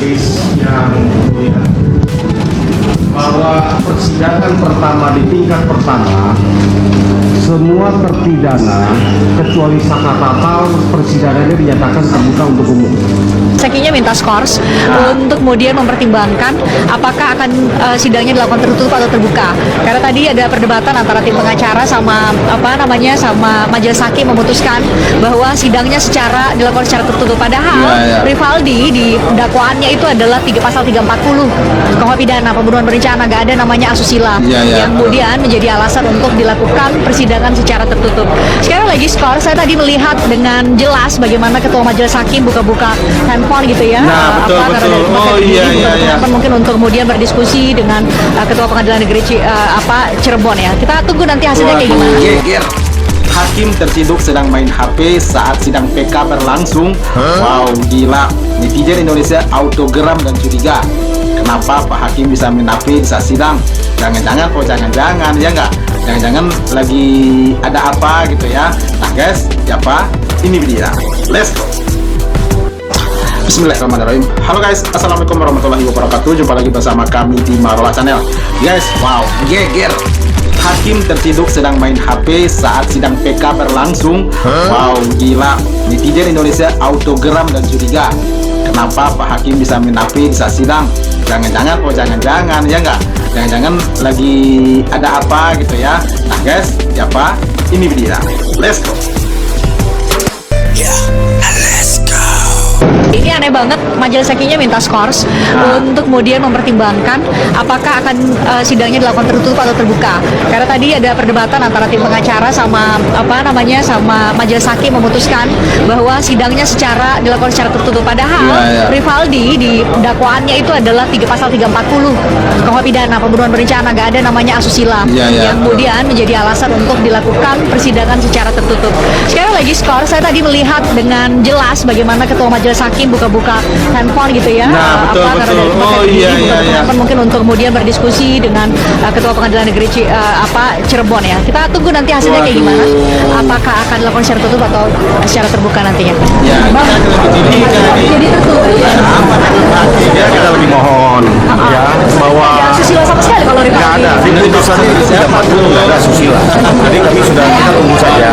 majelis yang mulia, bahwa persidangan pertama di tingkat pertama semua terpidana kecuali Saka Tatal persidangannya dinyatakan terbuka untuk umum. Sakinya minta skors untuk kemudian mempertimbangkan apakah akan sidangnya dilakukan tertutup atau terbuka. Karena tadi ada perdebatan antara tim pengacara sama sama majelis hakim memutuskan bahwa sidangnya dilakukan secara tertutup. Padahal Rivaldi di dakwaannya itu adalah pasal 340 KUH pidana pembunuhan berencana, nggak ada namanya asusila yang kemudian menjadi alasan untuk dilakukan persidangan secara tertutup. Sekali lagi skors, saya tadi melihat dengan jelas bagaimana ketua majelis hakim buka-buka handphone gitu ya. Nah, betul. Oh iya. Mungkin untuk kemudian berdiskusi dengan ketua pengadilan negeri Cirebon ya. Kita tunggu nanti hasilnya kayak gimana. Geger. Hakim terciduk sedang main HP saat sidang PK berlangsung. Wow, gila. Netizen Indonesia auto geram dan curiga. Kenapa Pak Hakim bisa main HP di saat sidang? Jangan-jangan ya nggak? Jangan-jangan lagi ada apa gitu ya. Nah guys, siapa? Ini dia. Let's go. Bismillahirrahmanirrahim. Halo guys, assalamualaikum warahmatullahi wabarakatuh. Jumpa lagi bersama kami di Marola Channel. Guys, wow, geger. Hakim terciduk sedang main HP saat sidang PK berlangsung. Wow, gila. Netizen Indonesia auto geram dan curiga. Kenapa Pak Hakim bisa main HP di saat sidang? Jangan-jangan ya nggak? Jangan-jangan lagi ada apa gitu ya. Nah guys, siapa? Ini dia. Let's go. Ini aneh banget, majelis hakimnya minta skors untuk kemudian mempertimbangkan apakah akan sidangnya dilakukan tertutup atau terbuka. Karena tadi ada perdebatan antara tim pengacara sama sama majelis hakim memutuskan bahwa sidangnya dilakukan secara tertutup. Padahal Rivaldi di dakwaannya itu adalah pasal 340 KUH pidana pembunuhan berencana, nggak ada namanya asusila yang kemudian menjadi alasan untuk dilakukan persidangan secara tertutup. Sekali lagi skors, saya tadi melihat dengan jelas bagaimana ketua majelis hakim buka-buka handphone gitu ya. Nah, betul. Oh iya. Mungkin untuk kemudian berdiskusi dengan ketua pengadilan negeri Cirebon ya. Kita tunggu nanti hasilnya kayak gimana. Apakah akan dilakukan secara tertutup atau secara terbuka nantinya? Ya, Jadi tertutup. Kita lagi mohon ya bahwa Susila sama sekali kalau nggak ada di putusannya itu tidak patut nggak ada susila. Jadi kita tunggu saja.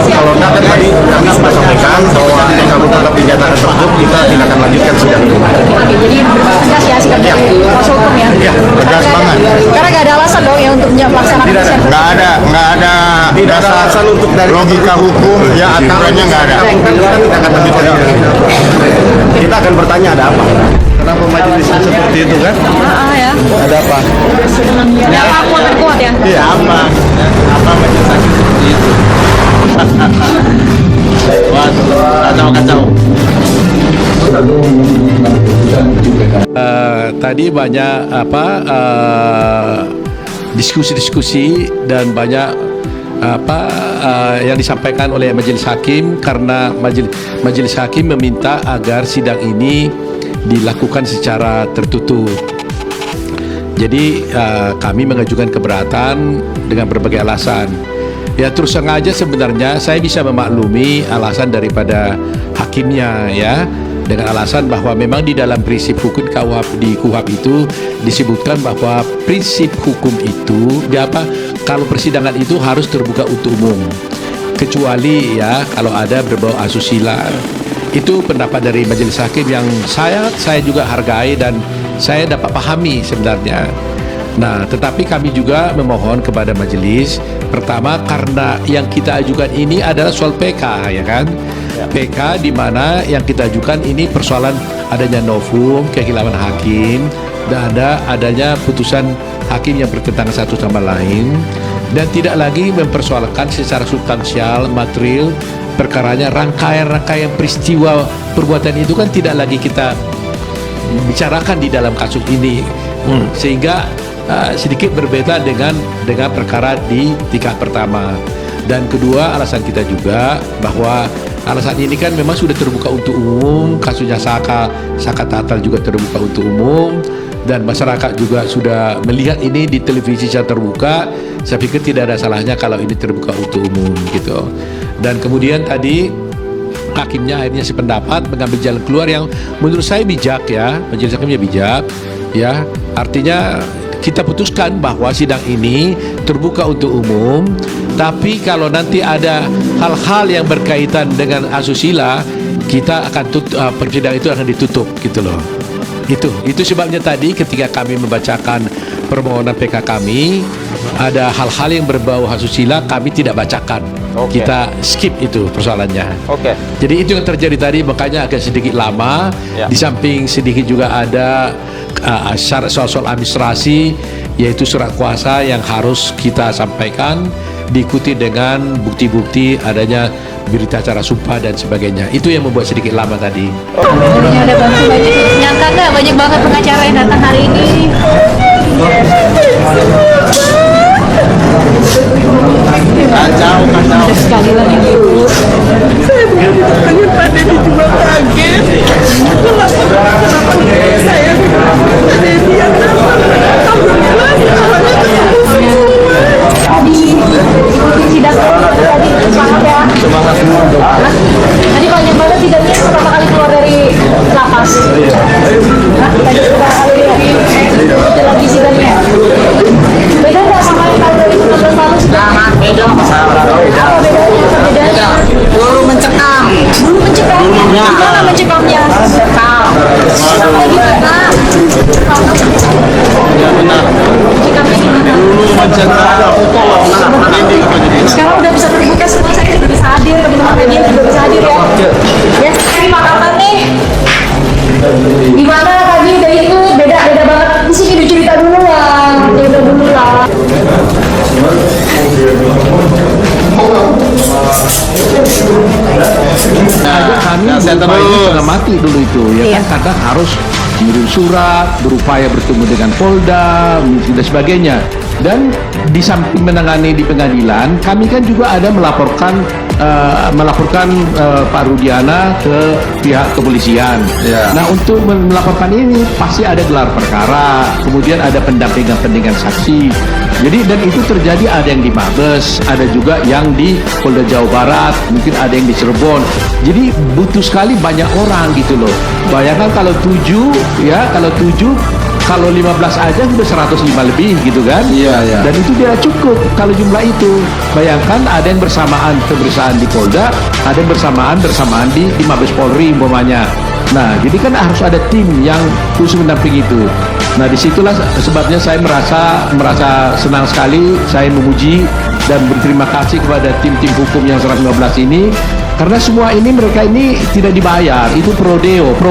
Kalau enggak kan tadi kami sudah sampaikan bahwa kalau tetap dinyatakan tertutup kita tidak akan lanjutkan sidang ini. Oke, jadi tegas ya sikap dari kuasa hukum ya. Iya, tegas banget. Karena nggak ada alasan dong ya untuk melaksanakan persidangan. Nggak ada alasan untuk dari logika hukum ya aturannya nggak ada. Kita tidak akan lanjutkan. Kita akan bertanya ada apa? Kenapa majelisnya seperti itu kan? Ya. Ada apa? Ya kuat ya. Iya apa majelis hakim seperti itu? Waduh, kacau. Tadi banyak diskusi-diskusi dan banyak yang disampaikan oleh majelis hakim, karena majelis hakim meminta agar sidang ini dilakukan secara tertutup. Jadi kami mengajukan keberatan dengan berbagai alasan. Ya terus sengaja sebenarnya saya bisa memaklumi alasan daripada hakimnya ya, dengan alasan bahwa memang di dalam prinsip hukum KUHP itu disebutkan bahwa prinsip hukum itu kalau persidangan itu harus terbuka untuk umum, kecuali ya kalau ada berbau asusila. Itu pendapat dari majelis hakim yang saya juga hargai dan saya dapat pahami sebenarnya. Nah, tetapi kami juga memohon kepada majelis, pertama karena yang kita ajukan ini adalah soal PK ya kan, PK di mana yang kita ajukan ini persoalan adanya novum, kehilangan hakim, dan adanya putusan hakim yang bertentangan satu sama lain, dan tidak lagi mempersoalkan secara substansial material perkaranya. Rangkaian peristiwa perbuatan itu kan tidak lagi kita bicarakan di dalam kasus ini, sehingga sedikit berbeda dengan perkara di tingkat pertama. Dan kedua, alasan kita juga bahwa alasan ini kan memang sudah terbuka untuk umum, kasusnya Saka Tatal juga terbuka untuk umum, dan masyarakat juga sudah melihat ini di televisi secara terbuka. Saya pikir tidak ada salahnya kalau ini terbuka untuk umum gitu. Dan kemudian tadi hakimnya akhirnya sependapat mengambil jalan keluar yang menurut saya bijak ya, majelis hakimnya bijak ya. Artinya kita putuskan bahwa sidang ini terbuka untuk umum, tapi kalau nanti ada hal-hal yang berkaitan dengan asusila, kita akan persidangan itu akan ditutup gitu loh. Itu sebabnya tadi ketika kami membacakan permohonan PK kami, ada hal-hal yang berbau asusila kami tidak bacakan. Oke. Kita skip itu persoalannya. Oke. Jadi itu yang terjadi tadi, makanya agak sedikit lama. Ya. Di samping sedikit juga ada syarat soal administrasi, yaitu surat kuasa yang harus kita sampaikan, diikuti dengan bukti-bukti adanya berita acara sumpah dan sebagainya. Itu yang membuat sedikit lama tadi. Ini ada bantu banyak. Nyangka nggak banyak banget pengacara yang datang hari ini. Kacau. Sekali lagi Ibu. Saya benar-benar Pak Dedi juga kaget. Kenapa saya Pak Dedi yang alhamdulillah semuanya ketemu semua. Tadi ikuti sidang tadi semangat ya. Semangat semua dong. Tadi banyak banget sidangnya pertama kali keluar dari lapas. Tadi pertama kali itu lagi sidangnya. Beda nggak sama yang tahun 2016 lalu sidangnya? Beda. Apa bedanya? Dulu mencekam. Dulu mencekam. Gimana mencekamnya? Sampai gimana? Ya benar. Mencekam gimana? Dulu mencekam. Sekarang udah bisa terbuka semua, saya juga bisa hadir, teman-teman media juga bisa hadir ya. Ya, terima kasih nih. Gimana tadi udah itu beda banget. Di sini dicerita dulu lah, cerita dulu lah. Kami saya berupaya terus. setengah mati dulu itu ya Iya. kan, kadang harus mengirim surat, berupaya bertemu dengan Polda dan sebagainya. Dan di samping menangani di pengadilan, kami kan juga ada melaporkan Pak Rudiana ke pihak kepolisian. Ya. Nah, untuk melaporkan ini pasti ada gelar perkara, kemudian ada pendampingan saksi. Jadi dan itu terjadi, ada yang di Mabes, ada juga yang di Polda Jawa Barat, mungkin ada yang di Cirebon. Jadi butuh sekali banyak orang gitu loh. Bayangkan kalau 7 kalau 15 aja sudah 105 lebih gitu kan. Iya. Dan itu tidak cukup kalau jumlah itu. Bayangkan ada yang pemeriksaan di Polda, ada yang bersamaan di Mabes Polri umpamanya. Nah, jadi kan harus ada tim yang khusus mendampingi itu. Nah, disitulah sebabnya saya merasa senang sekali, saya memuji dan berterima kasih kepada tim-tim hukum yang 115 ini. Karena semua ini mereka ini tidak dibayar, itu pro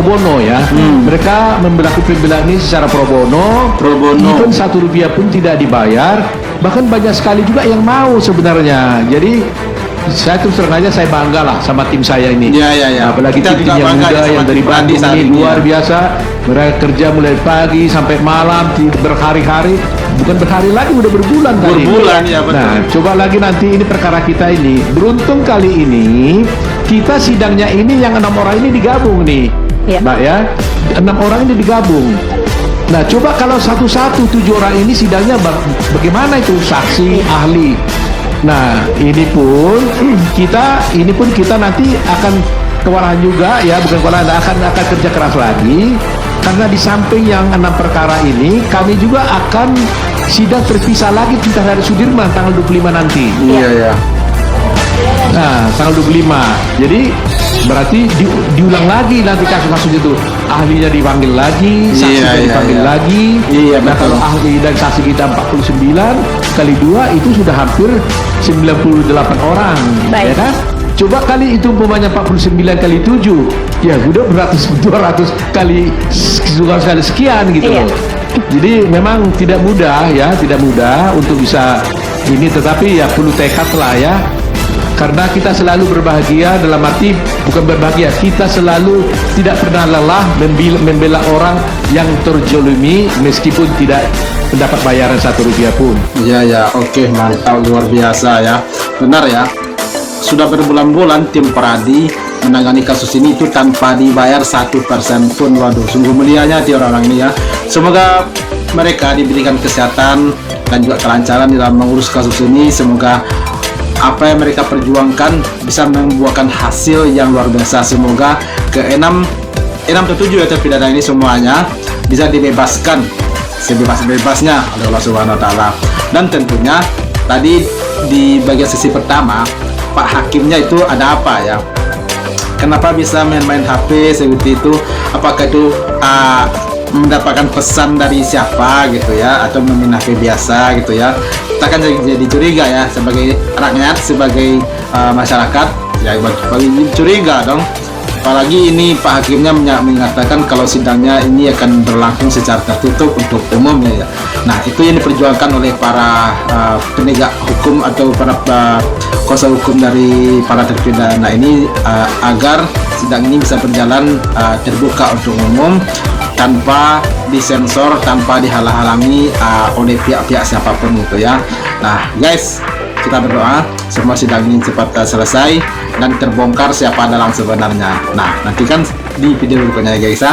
bono ya. Mereka melakukan pembelaan ini secara pro bono. Even Rp1 pun tidak dibayar. Bahkan banyak sekali juga yang mau sebenarnya. Jadi saya terus terang aja, saya bangga lah sama tim saya ini. Ya. Apalagi Kita tim juga yang bangga muda sama yang dari tim Pradi Bandung saat ini ini, luar ya. biasa. Mereka kerja mulai pagi sampai malam, berhari-hari, bukan berhari lagi, udah berbulan kali. Berbulan, ya, betul. Nah, coba lagi nanti ini perkara kita ini. Beruntung kali ini kita sidangnya ini yang 6 orang ini digabung nih, Iya. Mbak ya. 6 orang ini digabung. Nah, coba kalau satu-satu 7 orang ini sidangnya bagaimana itu, saksi, ahli. Nah, ini pun kita nanti akan kewalahan juga ya, bukan kewalahan, akan kerja keras lagi. Karena di samping yang 6 perkara ini, kami juga akan sidang terpisah lagi tentang hari Sudirman tanggal 25 nanti. Iya. Nah, tanggal 25. Jadi berarti diulang lagi nanti kasus-kasus itu. Ahlinya dipanggil lagi, saksinya Iya, dipanggil iya. lagi. Iya, Nah, betul. kalau ahli dan saksi kita 49 kali 2 itu sudah hampir 98 orang, Baik. ya kan? Coba kali itu umpamanya 49 kali 7, ya udah beratus 200 kali sekian gitu Iya. loh. Jadi memang tidak mudah untuk bisa ini, tetapi ya perlu tekad lah ya. Karena kita selalu berbahagia, dalam arti bukan berbahagia, kita selalu tidak pernah lelah membela orang yang terjolimi meskipun tidak mendapat bayaran Rp1 pun. Ya, oke, mantap, luar biasa ya. Benar ya. Sudah berbulan-bulan tim Pradi menangani kasus ini itu tanpa dibayar 1% pun. Waduh, sungguh mulianya di orang-orang ini ya. Semoga mereka diberikan kesehatan dan juga kelancaran dalam mengurus kasus ini. Semoga apa yang mereka perjuangkan bisa membuahkan hasil yang luar biasa. Semoga ke-6 7 ya terpidana ini semuanya bisa dibebaskan sebebas-bebasnya oleh Allah Subhanahu wa taala. Dan tentunya tadi di bagian sesi pertama Pak Hakimnya itu ada apa ya? Kenapa bisa main-main HP seperti itu? Apakah itu mendapatkan pesan dari siapa gitu ya, atau main HP biasa gitu ya? Kita kan jadi curiga ya sebagai rakyat, sebagai masyarakat ya, bagi curiga dong. Apalagi ini Pak Hakimnya mengatakan kalau sidangnya ini akan berlangsung secara tertutup untuk umum ya. Nah, itu yang diperjuangkan oleh para penegak hukum atau para kuasa hukum dari para terpidana ini, agar sidang ini bisa berjalan terbuka untuk umum tanpa disensor, tanpa dihalang-halangi oleh pihak-pihak siapapun gitu ya. Nah guys, kita berdoa semua sidang ini cepat selesai dan terbongkar siapa dalang sebenarnya. Nah, nantikan di video berikutnya ya guys ya.